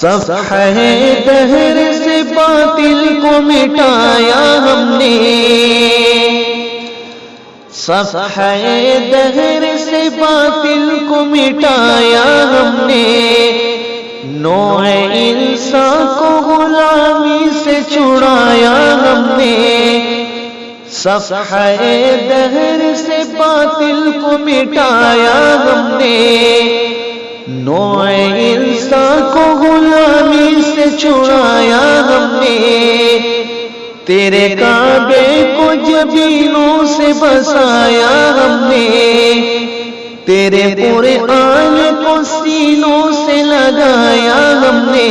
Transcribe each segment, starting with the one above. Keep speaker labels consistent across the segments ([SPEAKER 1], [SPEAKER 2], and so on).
[SPEAKER 1] صفحہ دہر سے باطل کو مٹایا ہم نے، صفحہ دہر سے باطل کو مٹایا ہم نے، نوع انسان کو غلامی سے چھڑایا ہم نے، صفحہ دہر سے باطل کو مٹایا ہم نے، نوع انسان کو غلامی سے چھڑایا ہم نے، تیرے کعبے کو جبینوں سے بسایا ہم نے، تیرے قرآن کو سینوں سے لگایا ہم نے،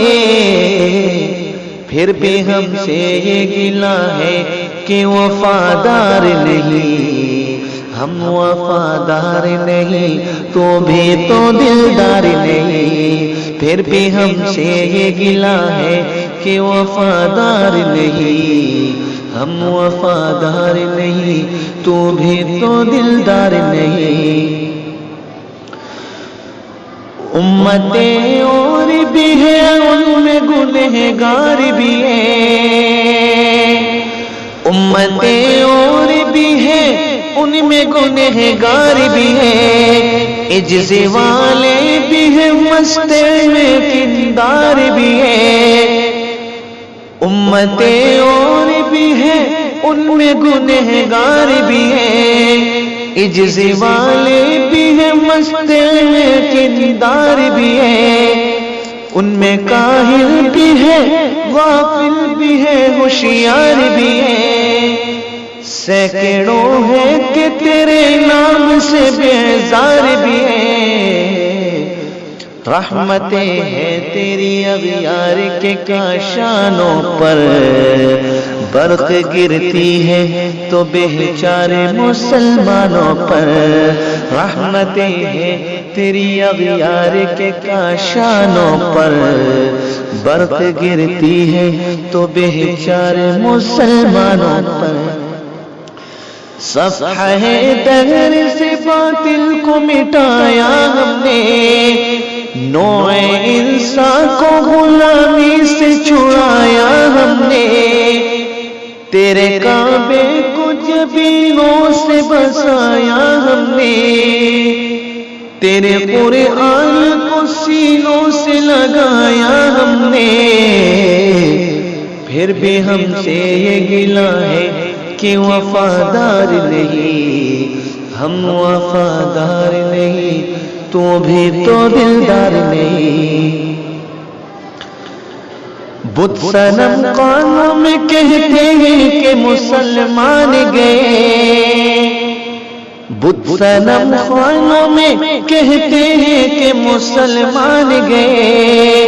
[SPEAKER 1] پھر بھی ہم سے یہ گلہ ہے کہ وفادار نہیں، ہم وفادار نہیں تو بھی تو دلدار نہیں، پھر بھی ہم سے یہ گلہ ہے کہ وفادار نہیں، ہم وفادار نہیں تو بھی تو دلدار نہیں۔ امتیں اور بھی ہیں ان میں گنہگار بھی ہیں، امتیں اور بھی ہیں ان میں گنہگار بھی ہیں، عجز والے بھی ہیں مستے میں کردار بھی ہیں، امتیں اور بھی ہیں ان میں گنہگار بھی ہیں، عجز والے بھی ہیں مستے میں کردار بھی ہیں، ان میں کاہل بھی ہے غافل بھی ہے ہوشیار بھی ہے، سینکڑوں ہے کہ تیرے نام سے بیزار بھی ہے، رحمتیں ہیں تیری اغیار کے کاشانوں پر، برق گرتی ہے تو بیچارے مسلمانوں پر، رحمتیں ہیں تیری اغیار کے کاشانوں پر، برق گرتی ہے تو بیچارے مسلمانوں پر، صفحہ دہر سے باطل کو مٹایا ہم نے، نوع انسان کو غلامی سے چھڑایا ہم نے، تیرے کعبے کو جبینوں سے بسایا ہم نے، تیرے قرآن کو سینوں سے لگایا ہم نے، پھر بھی ہم سے یہ گلہ ہے کہ وفادار نہیں، ہم وفادار نہیں تو بھی تو دلدار نہیں۔ بت صنم قانوں میں کہتے ہیں کہ مسلمان گئے، بت صنم قانوں میں کہتے ہیں کہ مسلمان گئے،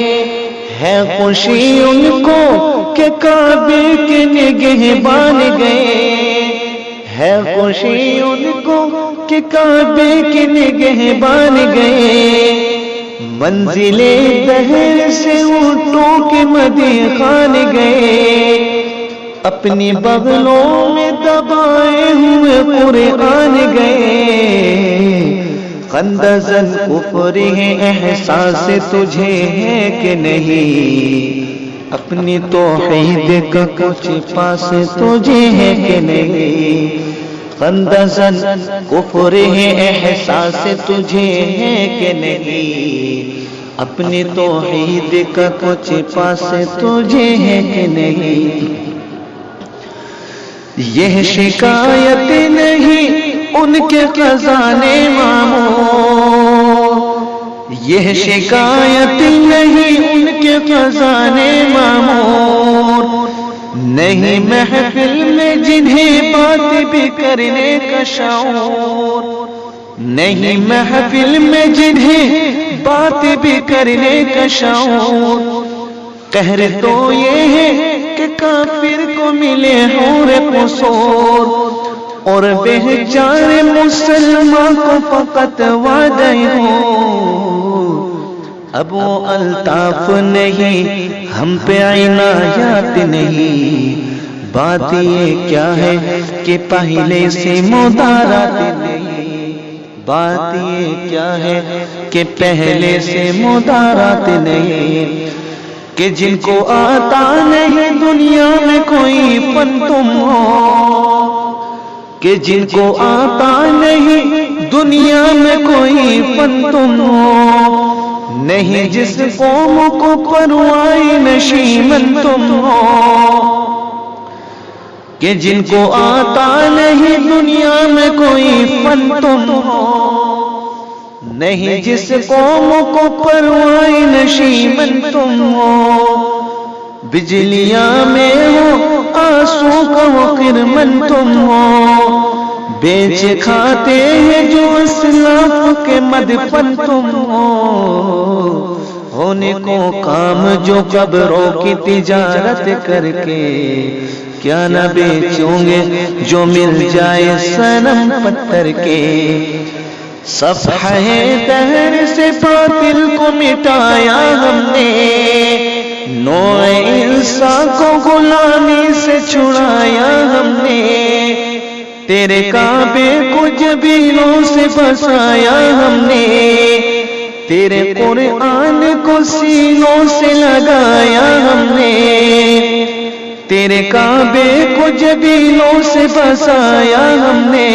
[SPEAKER 1] ہے خوشی ان کو کہ کعبے کے نگہبان گئے، ہے خوشی ان کو کہ کعبے کے نگہبان گئے، منزل دہر سے اونٹوں کے مدی خان گئے، اپنی بغلوں میں دبائے ہوئے قرآن گئے، خندزن کفر ہے احساس تجھے ہے کہ نہیں، اپنی توحید کا کچھ پاس تجھے ہے کہ نہیں، خندزن کفر ہے احساس تجھے ہے کہ نہیں، اپنی توحید کا کچھ پاس تجھے ہے کہ نہیں، یہ شکایت نہیں ان کے خزانے مامور، یہ شکایت نہیں ان کے خزانے مامور، نہیں محفل میں جنہیں بات بھی کرنے کا شعور، نہیں محفل میں جنہیں بات بھی کرنے کا شعور، قہر تو یہ ہے کہ کافر کو ملے حور قصور، اور بیچارے مسلمان کو فقط وعدہ ہو، اب وہ الطاف نہیں ہم پہ عنایات نہیں، بات یہ کیا ہے کہ پہلے سے مدارات نہیں، بات یہ کیا ہے کہ پہلے سے مدارات نہیں، کہ جن کو آتا نہیں دنیا میں کوئی فن تم ہو، کہ جن کو آتا نہیں دنیا میں کوئی فن تم ہو، نہیں جس قوم کو پرواہ نشیمن تم ہو، کہ جن کو آتا نہیں دنیا میں کوئی فن تم ہو، نہیں جس قوم کو پرواہ نشیمن تم ہو، بجلیاں میں ہو آنسو کا وہ خرمن تم ہو، بیچ کھاتے ہیں جو اسلاف کے مدفن تم ہو، ہونے کو کام جو قبروں کی تجارت کر کے کیا نہ بیچوں گے جو مل جائے صنم پتھر کے، صفحہ دہر سے باطل کو مٹایا ہم نے، نوع انسان کو غلامی سے چھڑایا ہم نے، تیرے کعبے کو جبینوں سے بسایا ہم نے، تیرے قرآن کو سینوں سے لگایا ہم نے، تیرے کعبے کو جبینوں سے بسایا ہم نے،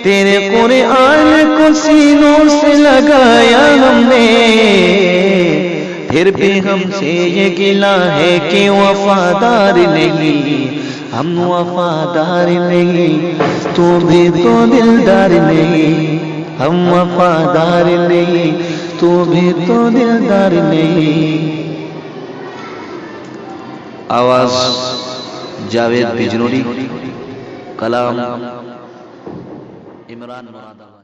[SPEAKER 1] تیرے قرآن کو سینوں سے لگایا ہم نے، پھر بھی ہم سے یہ گلہ ہے کہ وفادار نہیں، ہم وفادار نہیں، تو بھی تو دلدار نہیں، ہم وفادار نہیں، تو بھی تو دلدار نہیں۔ آواز جاوید بجنوری، کلام عمران مراد۔